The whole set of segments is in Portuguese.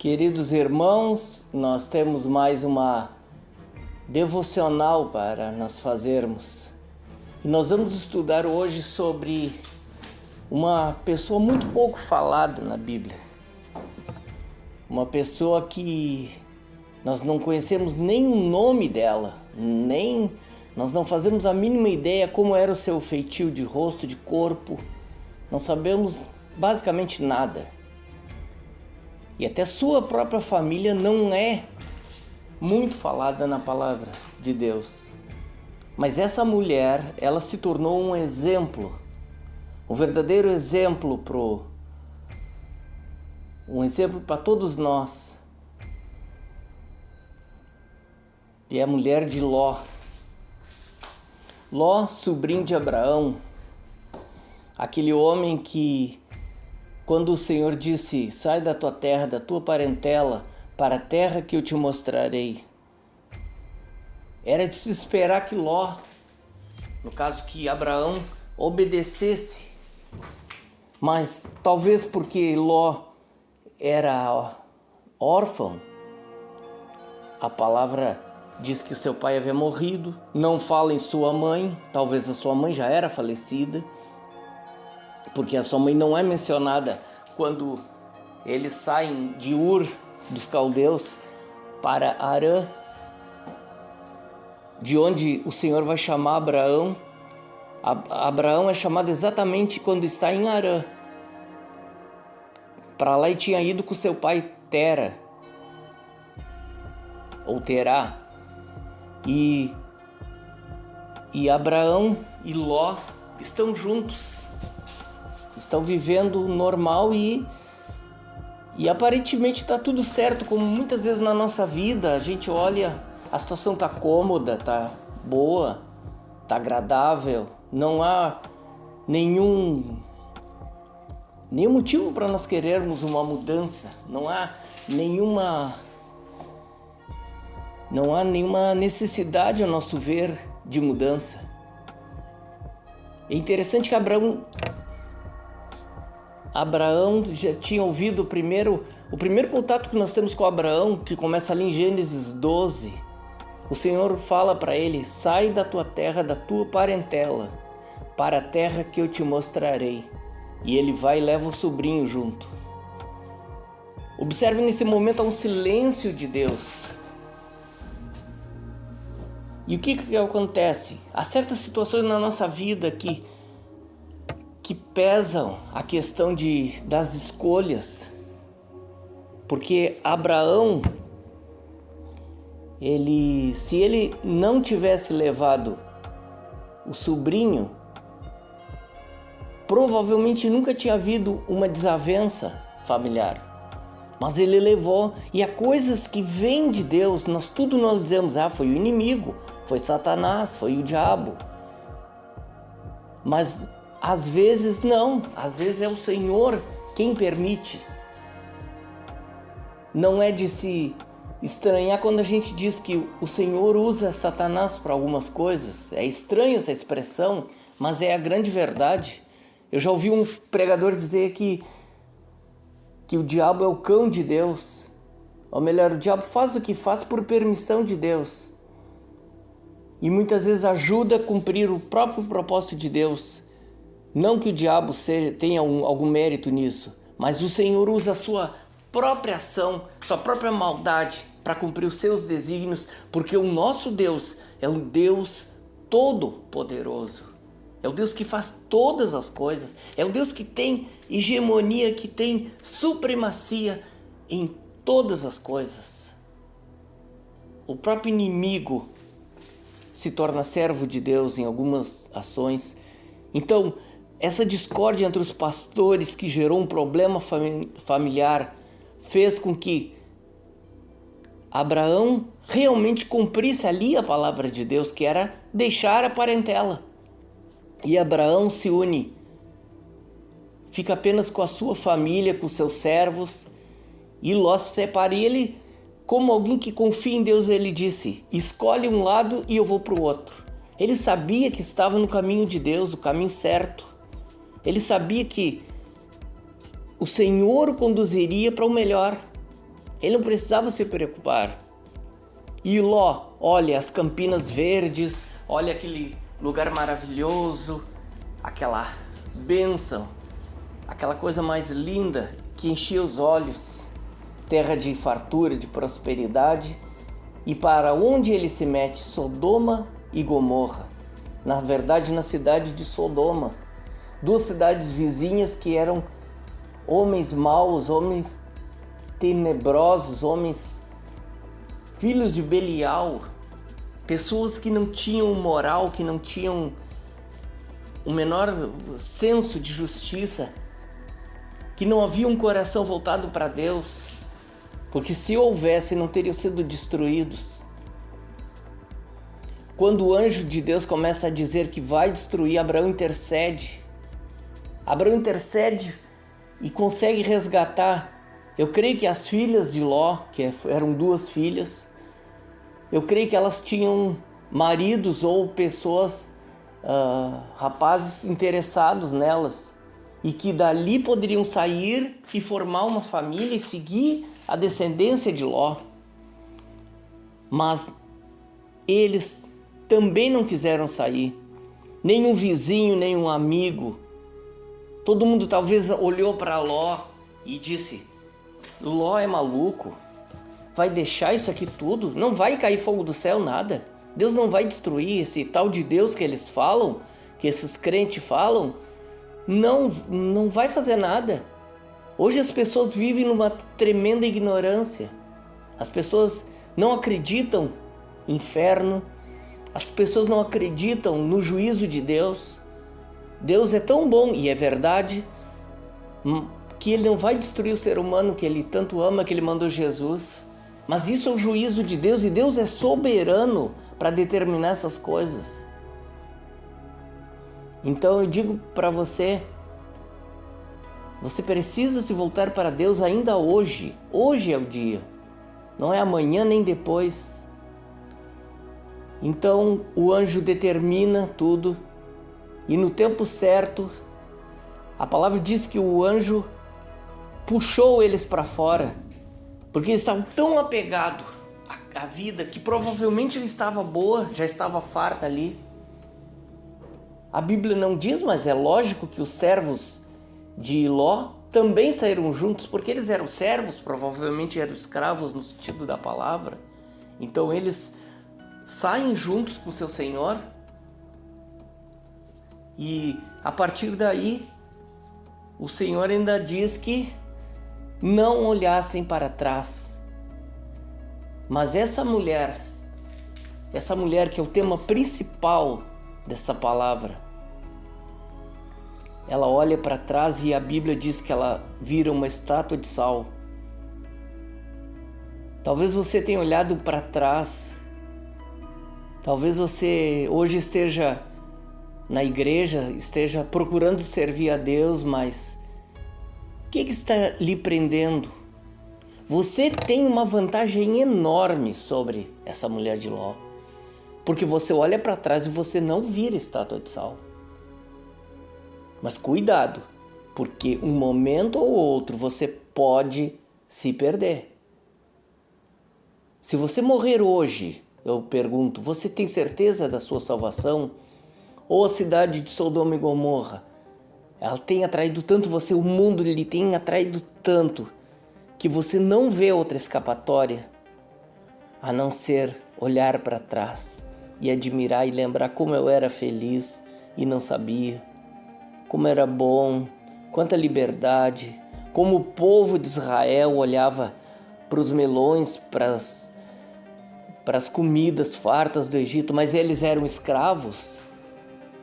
Queridos irmãos, nós temos mais uma devocional para nós fazermos. E nós vamos estudar hoje sobre uma pessoa muito pouco falada na Bíblia. Uma pessoa que nós não conhecemos nem o nome dela, nem nós não fazemos a mínima ideia como era o seu feitio de rosto, de corpo. Não sabemos basicamente nada. E até sua própria família não é muito falada na palavra de Deus. Mas essa mulher, ela se tornou um exemplo, um verdadeiro exemplo para todos nós. E é a mulher de Ló. Ló, sobrinho de Abraão, aquele homem que, quando o Senhor disse, sai da tua terra, da tua parentela, para a terra que eu te mostrarei, era de se esperar que Ló, no caso que Abraão, obedecesse. Mas talvez porque Ló era órfão, a palavra diz que o seu pai havia morrido, não fala em sua mãe, talvez a sua mãe já era falecida, porque a sua mãe não é mencionada quando eles saem de Ur dos caldeus para Harã, de onde o Senhor vai chamar Abraão. Abraão é chamado exatamente quando está em Harã. Para lá ele tinha ido com seu pai Tera, ou Terá. E Abraão e Ló estão juntos. Estão vivendo normal e aparentemente está tudo certo, como muitas vezes na nossa vida a gente olha, a situação está cômoda, está boa, está agradável, não há nenhum motivo para nós querermos uma mudança, não há nenhuma necessidade, a nosso ver, de mudança. É interessante que Abraão já tinha ouvido o primeiro contato que nós temos com Abraão, que começa ali em Gênesis 12. O Senhor fala para ele, sai da tua terra, da tua parentela, para a terra que eu te mostrarei. E ele vai e leva o sobrinho junto. Observe nesse momento, há um silêncio de Deus. E o que acontece? Há certas situações na nossa vida que pesam a questão das escolhas. Porque Abraão, se ele não tivesse levado o sobrinho, provavelmente nunca tinha havido uma desavença familiar. Mas ele levou, e há coisas que vêm de Deus, tudo nós dizemos, foi o inimigo, foi Satanás, foi o diabo. Mas às vezes não, às vezes é o Senhor quem permite. Não é de se estranhar quando a gente diz que o Senhor usa Satanás para algumas coisas. É estranha essa expressão, mas é a grande verdade. Eu já ouvi um pregador dizer que o diabo é o cão de Deus. Ou melhor, o diabo faz o que faz por permissão de Deus. E muitas vezes ajuda a cumprir o próprio propósito de Deus. Não que o diabo tenha algum mérito nisso, mas o Senhor usa a sua própria ação, sua própria maldade para cumprir os seus desígnios, porque o nosso Deus é um Deus todo-poderoso. É o Deus que faz todas as coisas. É o Deus que tem hegemonia, que tem supremacia em todas as coisas. O próprio inimigo se torna servo de Deus em algumas ações. Então, essa discórdia entre os pastores que gerou um problema familiar fez com que Abraão realmente cumprisse ali a palavra de Deus, que era deixar a parentela. E Abraão se une, fica apenas com a sua família, com seus servos, e Ló se separa. E ele, como alguém que confia em Deus, ele disse, escolhe um lado e eu vou para o outro. Ele sabia que estava no caminho de Deus, o caminho certo. Ele sabia que o Senhor o conduziria para o melhor. Ele não precisava se preocupar. E Ló, olha as campinas verdes, olha aquele lugar maravilhoso, aquela bênção, aquela coisa mais linda que enchia os olhos, terra de fartura, de prosperidade. E para onde ele se mete? Sodoma e Gomorra. Na verdade, na cidade de Sodoma. 2 cidades vizinhas que eram homens maus, homens tenebrosos, homens filhos de Belial, pessoas que não tinham moral, que não tinham o menor senso de justiça, que não havia um coração voltado para Deus, porque se houvesse, não teriam sido destruídos. Quando o anjo de Deus começa a dizer que vai destruir, Abraão intercede. Abraão intercede e consegue resgatar. Eu creio que as filhas de Ló, que eram 2 filhas, eu creio que elas tinham maridos ou pessoas, rapazes interessados nelas, e que dali poderiam sair e formar uma família e seguir a descendência de Ló. Mas eles também não quiseram sair, nem um vizinho, nem um amigo. Todo mundo talvez olhou para Ló e disse: Ló é maluco, vai deixar isso aqui tudo? Não vai cair fogo do céu, nada. Deus não vai destruir esse tal de Deus que eles falam, que esses crentes falam. Não vai fazer nada. Hoje as pessoas vivem numa tremenda ignorância. As pessoas não acreditam em inferno. As pessoas não acreditam no juízo de Deus. Deus é tão bom, e é verdade, que Ele não vai destruir o ser humano que Ele tanto ama, que Ele mandou Jesus. Mas isso é o juízo de Deus, e Deus é soberano para determinar essas coisas. Então eu digo para você, você precisa se voltar para Deus ainda hoje. Hoje é o dia, não é amanhã nem depois. Então o anjo determina tudo, e no tempo certo, a palavra diz que o anjo puxou eles para fora, porque eles estavam tão apegados à vida que provavelmente já estava boa, já estava farta ali. A Bíblia não diz, mas é lógico que os servos de Ló também saíram juntos, porque eles eram servos, provavelmente eram escravos no sentido da palavra. Então eles saem juntos com seu senhor, e a partir daí o Senhor ainda diz que não olhassem para trás. Mas essa mulher que é o tema principal dessa palavra, ela olha para trás e a Bíblia diz que ela vira uma estátua de sal. Talvez você tenha olhado para trás, talvez você hoje esteja na igreja, esteja procurando servir a Deus, mas o que está lhe prendendo? Você tem uma vantagem enorme sobre essa mulher de Ló, porque você olha para trás e você não vira estátua de sal. Mas cuidado, porque um momento ou outro você pode se perder. Se você morrer hoje, eu pergunto, você tem certeza da sua salvação? Ou a cidade de Sodoma e Gomorra, ela tem atraído tanto você, o mundo lhe tem atraído tanto, que você não vê outra escapatória a não ser olhar para trás e admirar e lembrar como eu era feliz e não sabia, como era bom, quanta liberdade, como o povo de Israel olhava para os melões, para as comidas fartas do Egito, mas eles eram escravos.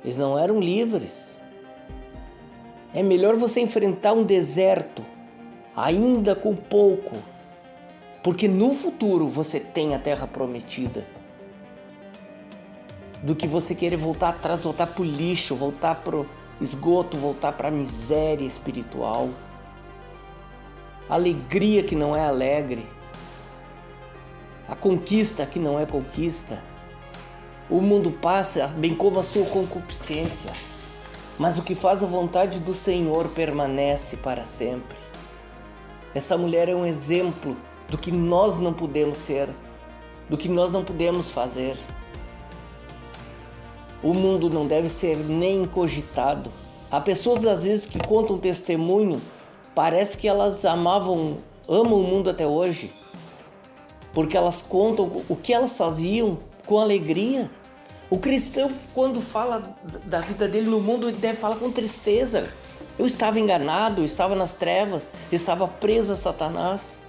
Eles não eram livres. É melhor você enfrentar um deserto, ainda com pouco, porque no futuro você tem a terra prometida, do que você querer voltar atrás, voltar para o lixo, voltar para o esgoto, voltar para a miséria espiritual. Alegria que não é alegre. A conquista que não é conquista. O mundo passa, bem como a sua concupiscência, mas o que faz a vontade do Senhor permanece para sempre. Essa mulher é um exemplo do que nós não podemos ser, do que nós não podemos fazer. O mundo não deve ser nem cogitado. Há pessoas às vezes que contam testemunho, parece que elas amam o mundo até hoje, porque elas contam o que elas faziam com alegria. O cristão, quando fala da vida dele no mundo, ele deve falar com tristeza. Eu estava enganado, eu estava nas trevas, eu estava preso a Satanás.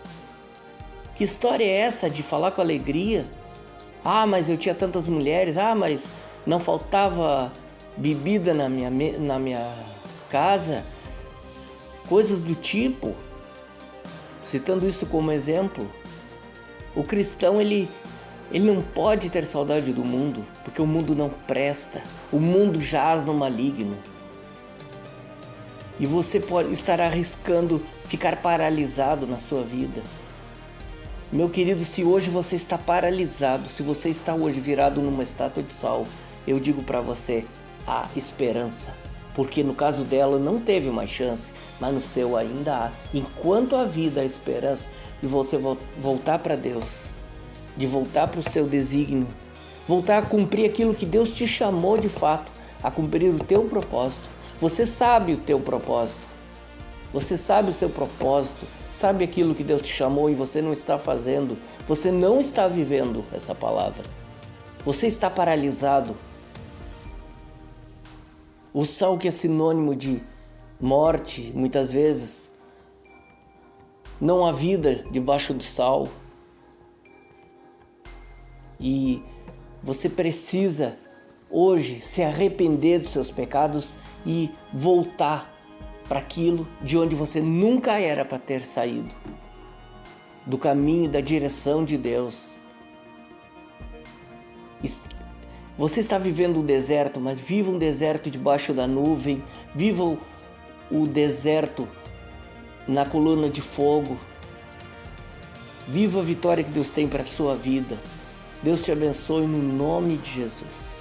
Que história é essa de falar com alegria? Ah, mas eu tinha tantas mulheres, mas não faltava bebida na minha casa. Coisas do tipo. Citando isso como exemplo, o cristão, ele não pode ter saudade do mundo, porque o mundo não presta, o mundo jaz no maligno. E você pode estar arriscando ficar paralisado na sua vida. Meu querido, se hoje você está paralisado, se você está hoje virado numa estátua de sal, eu digo para você, há esperança. Porque no caso dela não teve mais chance, mas no seu ainda há. Enquanto há vida, há esperança de você voltar para Deus, de voltar para o seu desígnio, voltar a cumprir aquilo que Deus te chamou de fato, a cumprir o teu propósito. Você sabe o teu propósito, você sabe o seu propósito, sabe aquilo que Deus te chamou e você não está fazendo, você não está vivendo essa palavra, você está paralisado. O sal, que é sinônimo de morte, muitas vezes, não há vida debaixo do sal. E você precisa hoje se arrepender dos seus pecados e voltar para aquilo de onde você nunca era para ter saído, do caminho, da direção de Deus. Você está vivendo um deserto, mas viva um deserto debaixo da nuvem, viva o deserto na coluna de fogo, viva a vitória que Deus tem para a sua vida. Deus te abençoe no nome de Jesus.